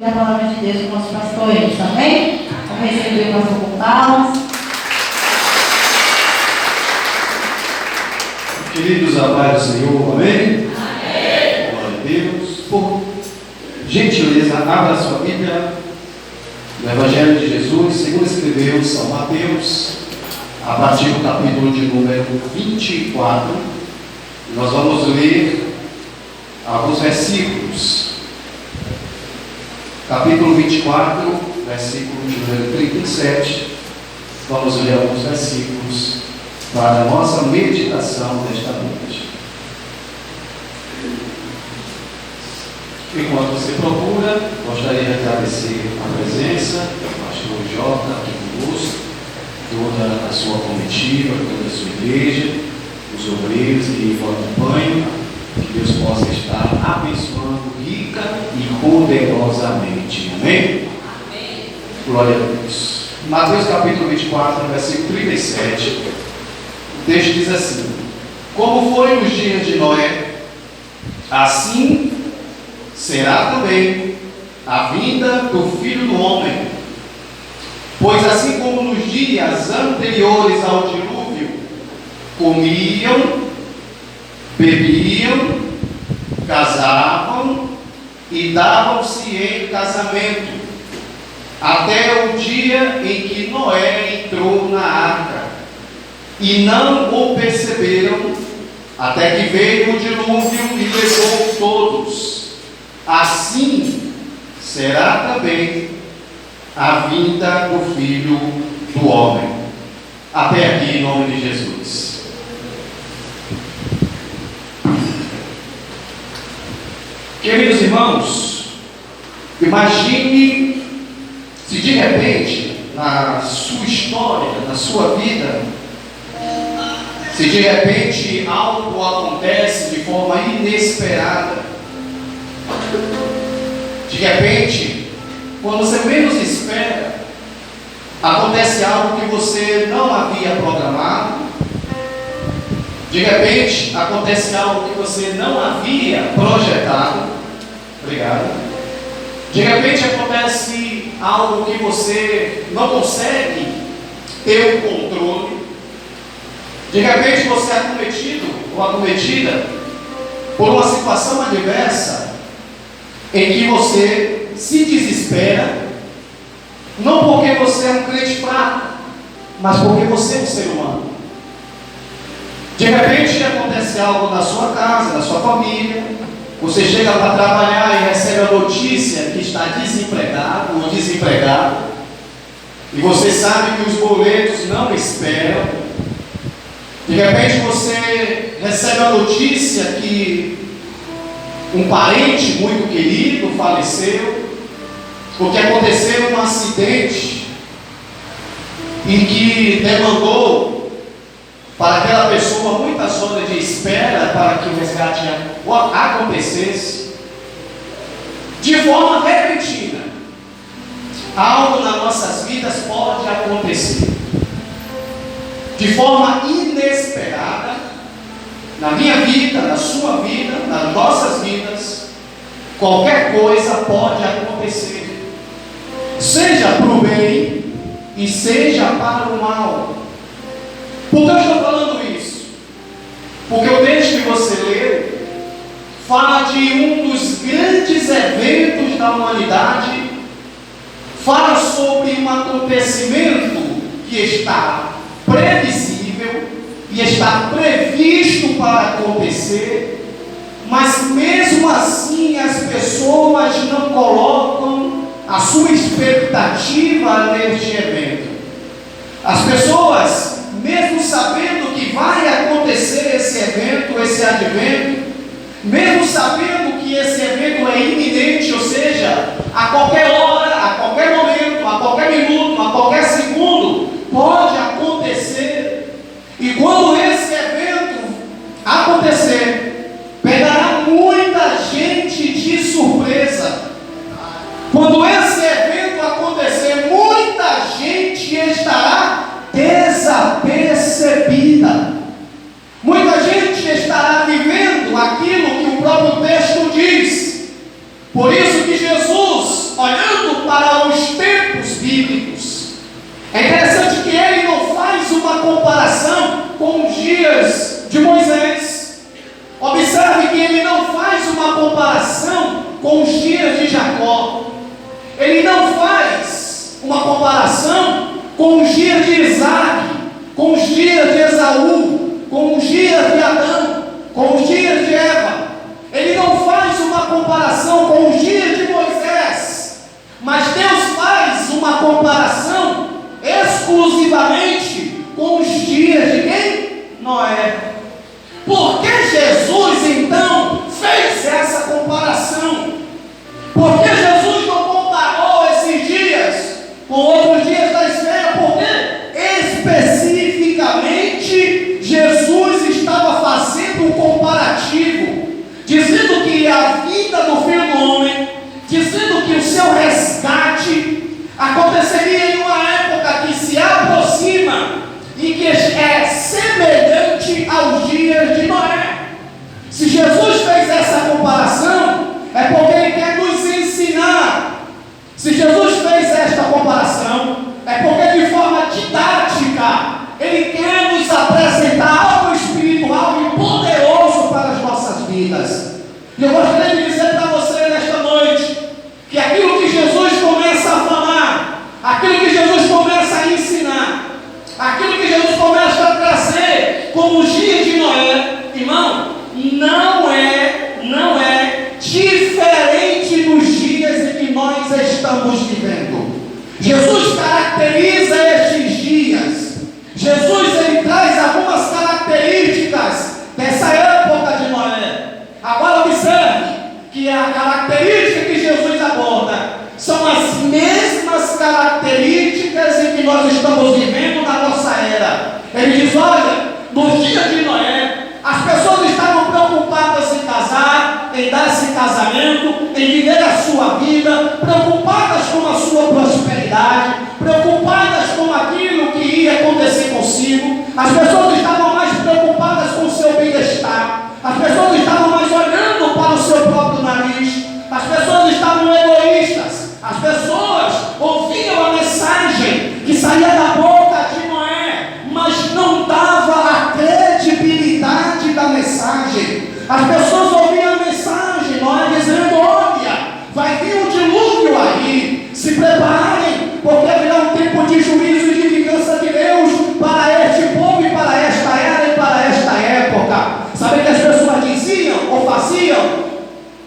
A palavra de Deus com os pastores, amém? Vamos receber o pastor com palmas. Queridos, a paz do Senhor, amém? Amém. Glória a Deus. Por gentileza, abra a sua Bíblia no Evangelho de Jesus, segundo escreveu São Mateus, a partir do capítulo de número 24. Nós vamos ler alguns versículos. Capítulo 24, versículo de número 37. Vamos ler alguns versículos para a nossa meditação desta noite. Enquanto você procura, gostaria de agradecer a presença do pastor Jota aqui conosco, toda a sua comitiva, toda a sua igreja, os obreiros que o acompanham. Que Deus possa estar abençoando rica e poderosamente. Amém? Amém. Glória a Deus. Mateus capítulo 24, versículo 37. O texto diz assim: como foi nos dias de Noé, assim será também a vinda do Filho do Homem. Pois assim como nos dias anteriores ao dilúvio, comiam, bebiam, casavam e davam-se em casamento, até o dia em que Noé entrou na arca, e não o perceberam, até que veio o dilúvio e levou todos. Assim será também a vinda do Filho do Homem. Até aqui, em nome de Jesus. Queridos irmãos, imagine se de repente, na sua história, na sua vida, se de repente algo acontece de forma inesperada. De repente, quando você menos espera, acontece algo que você não havia programado. De repente, acontece algo que você não havia projetado. Obrigado. De repente, acontece algo que você não consegue ter o controle. De repente, você é acometido ou acometida por uma situação adversa em que você se desespera, não porque você é um crente fraco, mas porque você é um ser humano. De repente acontece algo na sua casa, na sua família, você chega para trabalhar e recebe a notícia que está desempregado ou desempregado, e você sabe que os boletos não esperam. De repente você recebe a notícia que um parente muito querido faleceu, porque aconteceu um acidente em que demandou para aquela pessoa muitas horas de espera para que o resgate acontecesse. De forma repentina, algo nas nossas vidas pode acontecer. De forma inesperada, na minha vida, na sua vida, nas nossas vidas, qualquer coisa pode acontecer. Seja para o bem e seja para o mal. Por que eu estou falando isso? Porque o texto que você leu fala de um dos grandes eventos da humanidade, fala sobre um acontecimento que está previsível e está previsto para acontecer, mas mesmo assim as pessoas não colocam a sua expectativa neste evento. As pessoas, mesmo sabendo que vai acontecer esse evento, esse advento, mesmo sabendo que esse evento é iminente, ou seja, a qualquer hora, a qualquer momento, a qualquer minuto, a qualquer segundo, pode acontecer. E quando esse evento acontecer, pegará muita gente de surpresa. Quando esse evento acontecer, muita gente estará desapercebida. Muita gente estará vivendo aquilo que o próprio texto diz. Por isso que Jesus, olhando bíblicos. É interessante que ele não faz uma comparação com os dias de Moisés. Observe que ele não faz uma comparação com os dias de Jacó. Ele não faz uma comparação com os dias de Isaac, com os dias de Esaú, com os dias de Adão, com os dias de Eva. Ele não faz uma comparação com os dias de Moisés, mas Deus faz uma comparação exclusivamente com os dias de quem? Noé. Por que Jesus então fez essa comparação? Por que Jesus não comparou esses dias com outros dias da esfera? Porque especificamente Jesus estava fazendo um comparativo, dizendo que a vida do Filho do Homem, dizendo que o seu resgate aconteceria em uma época que se aproxima e que é semelhante aos dias de Noé. Se Jesus fez essa comparação, é porque Ele quer nos ensinar. Se Jesus fez esta comparação, é porque de forma didática Ele quer nos apresentar algo espiritual e poderoso para as nossas vidas. E eu gostaria de dizer para você nesta noite, que aquilo que Jesus começa a falar, aquilo que Jesus começa a ensinar, aquilo que Jesus começa a trazer como os dias de Noé, irmão, não é diferente dos dias em que nós estamos vivendo. Jesus caracteriza estes dias. Jesus ele traz algumas características dessa época de Noé. Agora observe que a característica que Jesus aborda são as mesmas características em que nós estamos vivendo na nossa era. Ele diz: olha, nos dias de Noé, as pessoas estavam preocupadas em casar, em dar esse casamento, em viver a sua vida, preocupadas com a sua prosperidade, preocupadas com aquilo que ia acontecer consigo. As pessoas estavam mais preocupadas com o seu bem-estar. As pessoas estavam mais olhando para o seu próprio nariz. As pessoas estavam egoístas. As pessoas ouviam a mensagem que saía da boca de Noé, mas não dava a credibilidade da mensagem. As pessoas ouviam a mensagem, Noé dizendo: olha, vai vir um dilúvio aí, se preparem, porque virá um tempo de juízo e de vingança de Deus para este povo e para esta era e para esta época. Sabe o que as pessoas diziam ou faziam?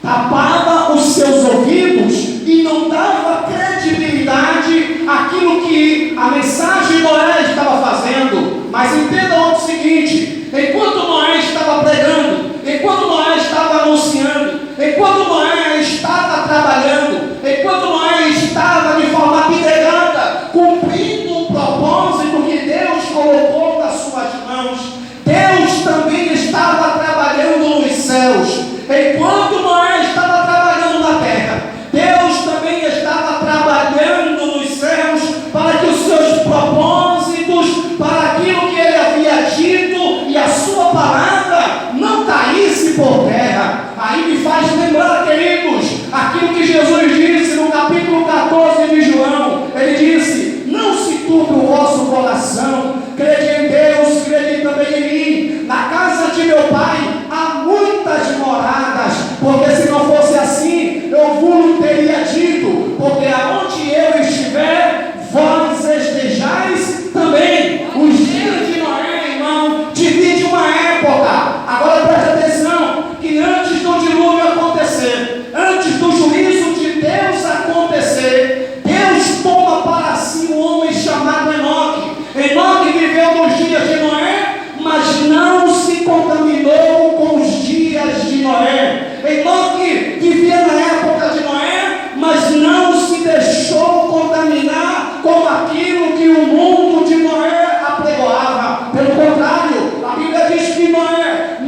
Tapava os seus ouvidos e não dava credibilidade àquilo que a mensagem de Noé estava fazendo. Mas entendam o seguinte: enquanto Noé estava pregando, enquanto Noé estava anunciando, enquanto Noé estava trabalhando, enquanto Noé estava de forma abnegada, cumprindo o propósito que Deus colocou nas suas mãos, Deus também estava trabalhando nos céus. Enquanto Noé estava trabalhando na terra, Deus também estava trabalhando nos céus para que os seus propósitos, para aquilo que Ele havia dito e a sua palavra não caísse por terra. Aí me faz lembrar, queridos, aquilo que Jesus disse no capítulo 14 de João. Ele disse: não se turbe o vosso coração, crede em Deus, crede também em mim. Na casa de meu Pai há muitas moradas, porque se não fosse assim, eu vos teria dito, porque aonde eu estiver, vós estejais também. Os dias de Noé, irmão, divide uma época. Agora preste atenção, que antes do dilúvio acontecer, antes do juízo de Deus acontecer, Deus toma para si um homem chamado Enoque. Enoque viveu nos dias de Noé, mas não se contaminou com os dias de Noé. Enoque vivia na época de Noé, mas não se deixou contaminar com aquilo que o mundo de Noé apregoava. Pelo contrário, a Bíblia diz que Noé,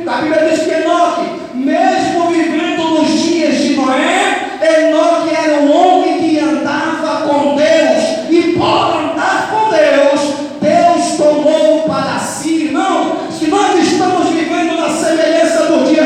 a Bíblia diz que Enoque, mesmo vivendo nos dias de Noé, Enoque era um homem que andava com Deus, e por andar com Deus, Deus tomou para si. Irmão, se nós estamos vivendo na semelhança do dia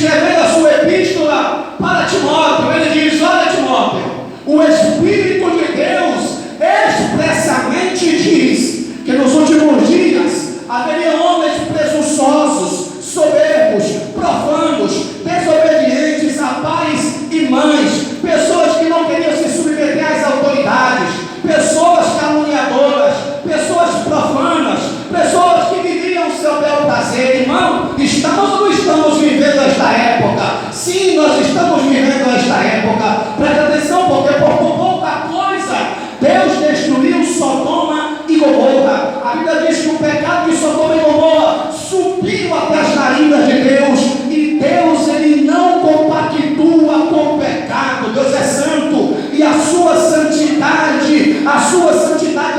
escrevendo a sua epístola para Timóteo, ele diz: olha, Timóteo, o Espírito de Deus expressamente diz que nos últimos dias haveria homens presunçosos, soberbos, profanos, desobedientes a pais e mães, pessoas que não queriam se submeter às autoridades, pessoas caluniadoras, pessoas profanas, pessoas que viviam o seu bel prazer. Irmão, estamos ou não estamos vivendo esta época? Sim, nós estamos vivendo esta época. Presta atenção, porque por pouca coisa Deus destruiu Sodoma e Gomorra. A Bíblia diz que o pecado de Sodoma e Gomorra subiu até as narinas de Deus, e Deus, ele não compactua com o pecado. Deus é santo e a sua santidade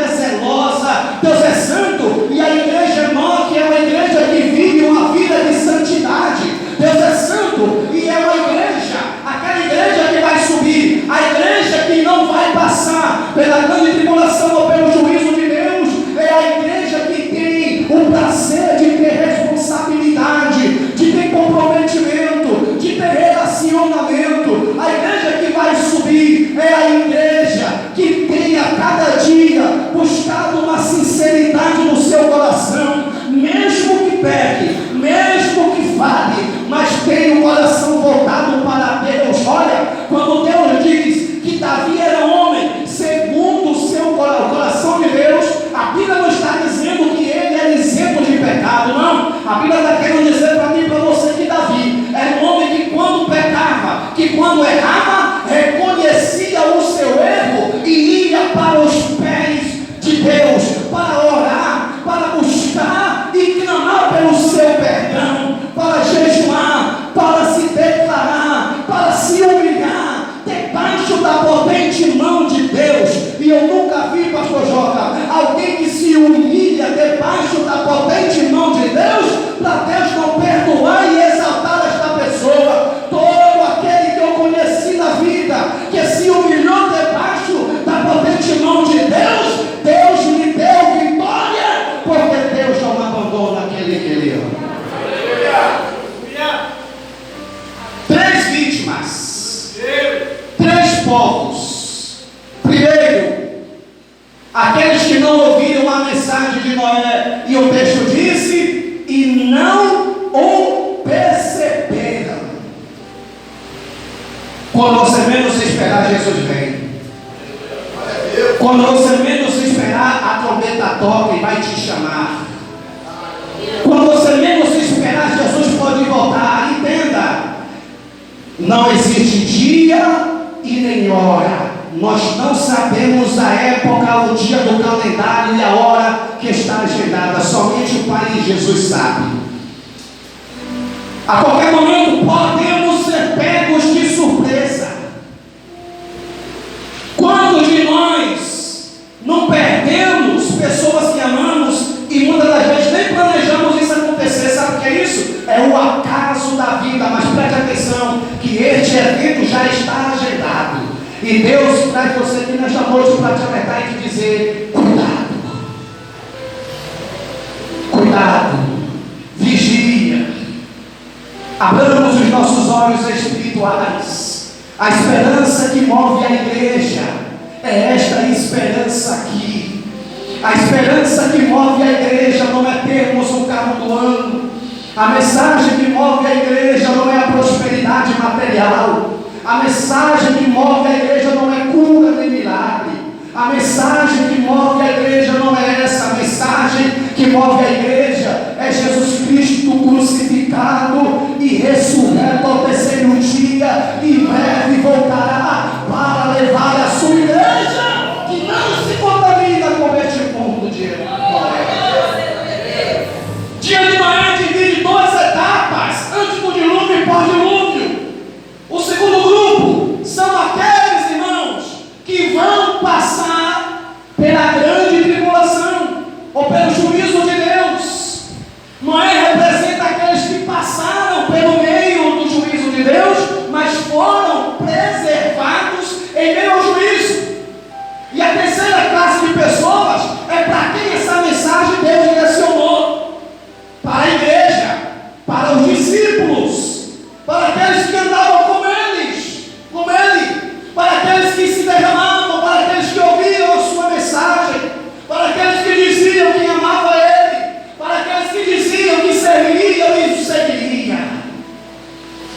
é zelosa. Deus é santo e a igreja Enoque é uma igreja que vive uma vida de santidade. Deus é santo e é uma igreja, aquela igreja que vai subir, a igreja que não vai passar pela grande tribulação ou pelo juízo de Deus, é a igreja que tem o prazer de ter responsabilidade, de ter comprometimento, de ter relacionamento. A igreja que vai subir é a igreja que tem a cada dia buscado uma sinceridade no seu coração, mesmo que peque, mesmo que fale, mas tem o coração voltado para Deus. Olha, quando Deus diz que Davi era homem segundo o seu coração de Deus, a Bíblia não está dizendo que ele era isento de pecado, não. A Bíblia está querendo dizer para mim e para você que Davi era um homem que quando pecava, que quando errava, reconhecia o seu erro e ia para os pés de Deus, para orar, para buscar e clamar pelo seu perdão, para jejuar, para se declarar, para se humilhar debaixo da potente mão de Deus. E eu nunca vi, pastor Joca, alguém que se humilha debaixo da potente mão de Deus, para Deus não perdoar e exaltar esta pessoa. Todo aquele que eu conheci na vida, que se humilhou debaixo da potente mão de Deus, Deus lhe deu vitória, porque Deus não abandona aquele que ele ama. Três vítimas, três povos. Primeiro, aqueles que não ouviram a mensagem de Noé, e o texto disse, e não o perceberam. Quando você menos esperar, Jesus vem. Quando você menos esperar, a trombeta toca e vai te chamar. Quando você menos esperar, Jesus pode voltar. Entenda, não existe dia e nem hora. Nós não sabemos a época, o dia do calendário e a hora que está agendada. Somente o Pai e Jesus sabe. A qualquer momento podemos ser pegos de surpresa. Quantos de nós não perdemos pessoas que amamos e muitas das vezes nem planejamos isso acontecer? Sabe o que é isso? É o acaso da vida. Mas preste atenção que este evento já está agendado. E Deus traz você aqui nesta noite para te alertar e te dizer: cuidado, cuidado, vigia, abramos os nossos olhos espirituais. A esperança que move a igreja é esta esperança aqui. A esperança que move a igreja não é termos um carro do ano. A mensagem que move a igreja não é a prosperidade material. A mensagem que move a igreja não é cura nem milagre. A mensagem que move a igreja não é essa. A mensagem que move a igreja é Jesus Cristo crucificado e ressurreto ao terceiro dia. Em breve voltará para levar a sua igreja, que não se contamina com este mundo de Noé. Dia de Noé divide duas etapas: antes do dilúvio e pós-dilúvio. O segundo grupo são aqueles irmãos que vão passar pela grande tribulação ou pelo juízo de Deus. Noé representa aqueles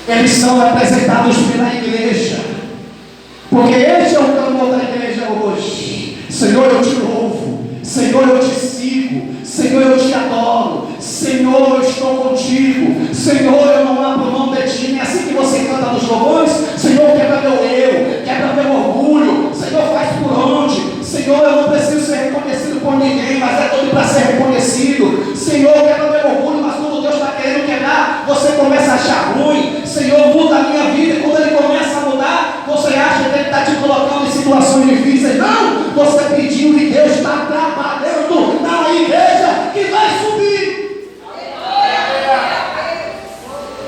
eles são representados pela igreja. Porque este é o clamor da igreja hoje. Senhor, eu te louvo. Senhor, eu te sigo. Senhor, eu te adoro. Senhor, eu estou contigo. Senhor, eu não abro mão de ti. É assim que você canta nos louvores. Senhor, quebra meu eu, quebra meu orgulho. Senhor, faz por onde? Senhor, eu não preciso ser reconhecido por ninguém, mas é tudo para ser reconhecido. Senhor, quebra meu orgulho, mas quando Deus está querendo quebrar, você começa a achar ruim. Senhor, muda a minha vida. E quando Ele começa a mudar, você acha que Ele está te colocando em situações difíceis. Não! Você pediu e Deus está trabalhando na igreja que vai subir.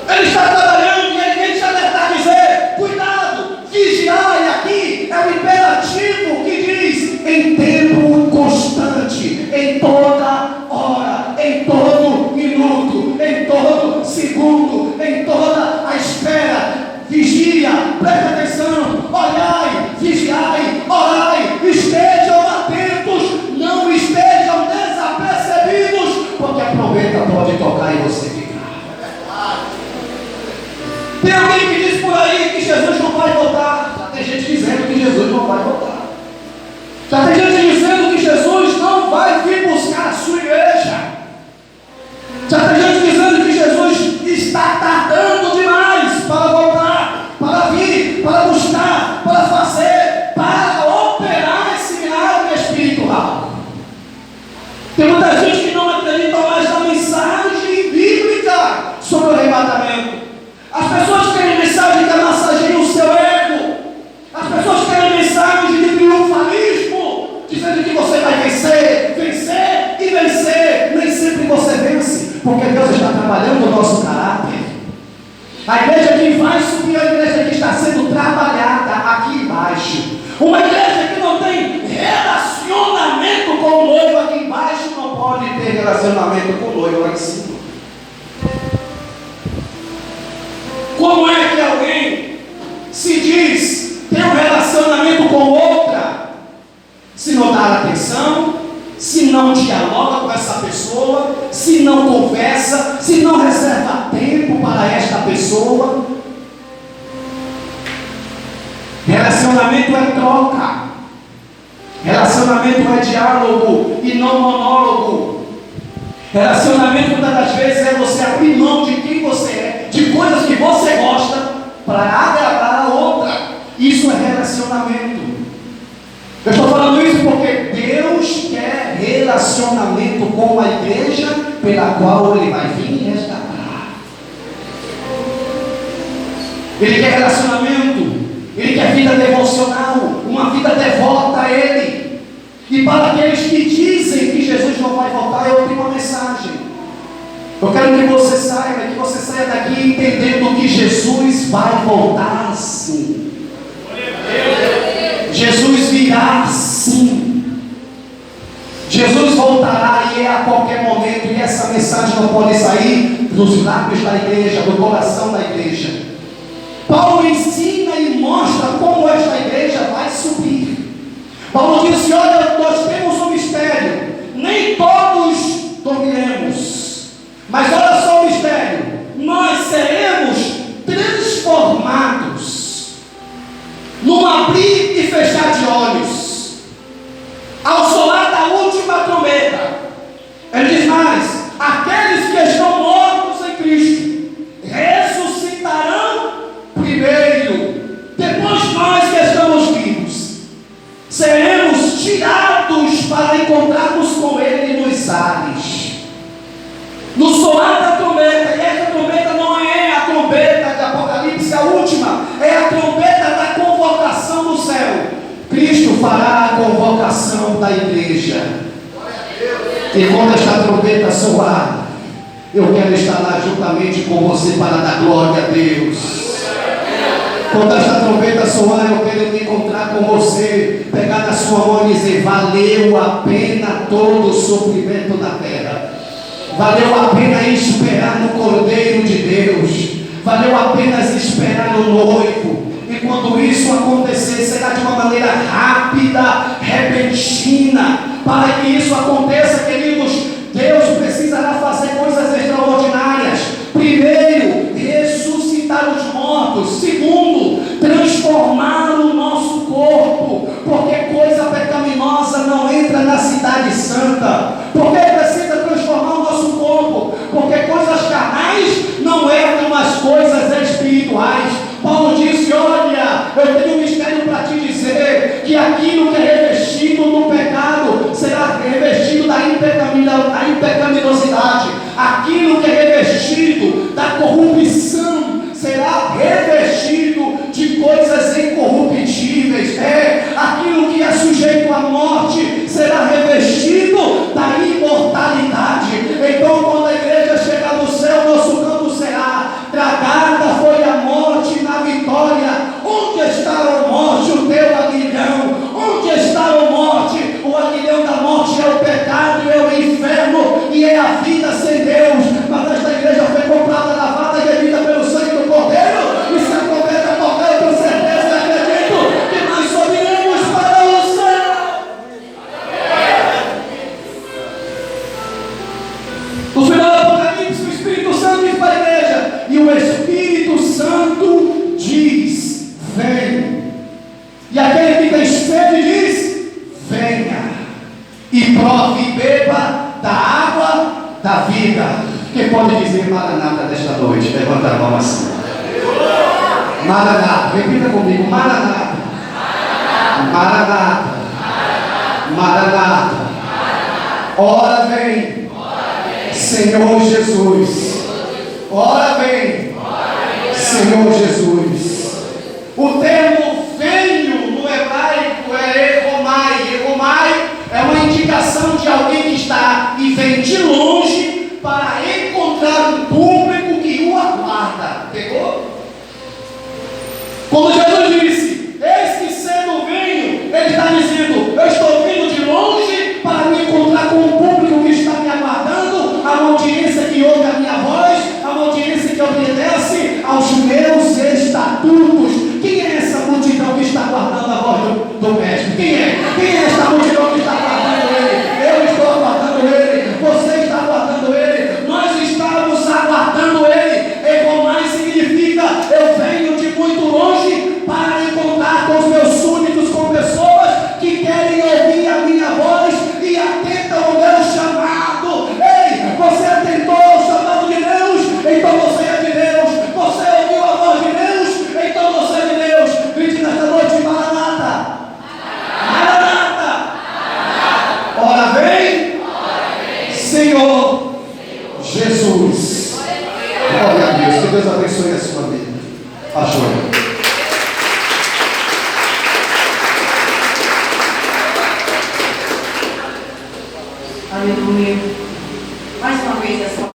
Ele está trabalhando e Ele te alerta a dizer: cuidado, vigiai. Aqui é o imperativo que diz: em tempo constante, em toda hora, em todo minuto, em todo segundo, em toda a espera. Vigia, presta atenção, olhai, vigiai, orai, estejam atentos, não estejam desapercebidos, porque a trombeta pode tocar e você ficar. Tem alguém que diz por aí que Jesus não vai voltar. Já tem gente dizendo que Jesus não vai voltar. Já tem gente dizendo que Jesus não vai vir buscar a sua igreja. Já tem gente dizendo que Jesus está tardando demais para voltar, para vir, para buscar, para fazer, para operar esse milagre espiritual. Tem muita gente que não acredita mais na mensagem bíblica sobre o arrebatamento. As pessoas querem mensagem que massageia o seu ego. As pessoas querem mensagem de triunfalismo, dizendo que você vai vencer, vencer e vencer. Nem sempre você vence, porque Deus está trabalhando o nosso caráter. A igreja que vai subir é a igreja que está sendo trabalhada aqui embaixo. Uma igreja que não tem relacionamento com o noivo aqui embaixo não pode ter relacionamento com o noivo lá em cima. Como é que alguém se diz ter um relacionamento com outra, se não dá atenção, se não dialoga com essa pessoa, se não conversa, se não reserva tempo para esta pessoa? Relacionamento é troca, relacionamento é diálogo e não monólogo. Relacionamento muitas das vezes é você abrir mão de quem você é, de coisas que você gosta, para agradar a outra. Isso é relacionamento. Eu estou falando isso porque Deus quer relacionamento com a igreja pela qual Ele vai vir resgatar. Ele quer relacionamento, Ele quer vida devocional, uma vida devota a Ele. E para aqueles que dizem que Jesus não vai voltar, eu tenho uma mensagem. Eu quero que você saia daqui entendendo que Jesus vai voltar sim. Jesus virá sim. Jesus voltará e é a qualquer momento. E essa mensagem não pode sair dos lábios da igreja, do coração da igreja. Paulo ensina e mostra como esta igreja vai subir. Paulo disse: olha, nós temos um mistério, nem todos dormiremos, mas olha só o mistério, nós seremos transformados num abrir e fechar de olhos, ao soar da última trombeta. Ele diz mais: aqueles que estão mortos em Cristo ressuscitarão primeiro, depois nós que estamos vivos seremos tirados para encontrarmos com Ele nos ares. No soar da trombeta, e essa trombeta não é a trombeta de Apocalipse, a última, é a trombeta da convocação do céu. Cristo fará a convocação da igreja. E quando esta trombeta soar, eu quero estar lá juntamente com você para dar glória a Deus. Quando esta trombeta soar, eu quero me encontrar com você, pegar na sua mão e dizer: valeu a pena todo o sofrimento da terra, valeu a pena esperar no Cordeiro de Deus, valeu a pena esperar no noivo. E quando isso acontecer, será de uma maneira rápida, repentina. Para que isso aconteça, queridos, Deus precisará fazer coisas extraordinárias. Primeiro, ressuscitar os da corrupção será revestido de coisas incorruptíveis. Aquilo que é sujeito à morte será revestido da imortalidade. Então, quando a igreja chegar no céu, nosso canto será: tragada foi a morte na vitória. Onde está a morte, o teu aguilhão? Onde está a morte? O aguilhão da morte é o pecado, é o inferno e é a vida sem Deus. Mas esta igreja foi comprada, lavada e remida pelo sangue do Cordeiro, e se a promessa tocar, eu tenho certeza e acredito que nós subiremos para o céu. No final do Apocalipse, o Espírito Santo diz para a igreja, e o Espírito Santo diz: vem. E aquele que tem sede diz: venha. E prove e beba da água da vida. Quem pode dizer Maranata desta noite? Levanta a mão assim. Maranata, repita comigo: Maranata. Maranata. Maranata. Ora vem, Senhor Jesus. Ora vem, Senhor Jesus. O termo venho no hebraico é egomai. Egomai é uma indicação de alguém que está e vem de longe para encontrar um público que o aguarda. Pegou? Quando Jesus disse: eis que cedo venho, ele está dizendo: eu estou vindo de longe para me encontrar com um público que está me aguardando, a uma audiência que ouve a minha voz, a uma audiência que obedece aos meus estatutos. Quem é essa multidão que está aguardando a voz do Mestre? Quem é? Quem é essa multidão que está aguardando ele? Eu estou aguardando ele. Você está aguardando ele. Nós estamos aguardando ele. Egomai significa: eu venho de muito longe para encontrar com os meus súditos, com pessoas que querem ouvir a minha voz e atentam ao meu chamado. Ei, você atentou ao chamado de Deus? Então você é de Deus. Você ouviu a voz de Deus? Então você é de Deus. Grite nesta noite: Maranata. Maranata. Ora vem, Senhor Jesus. Glória a Deus. Que Deus abençoe a sua vida. Achou.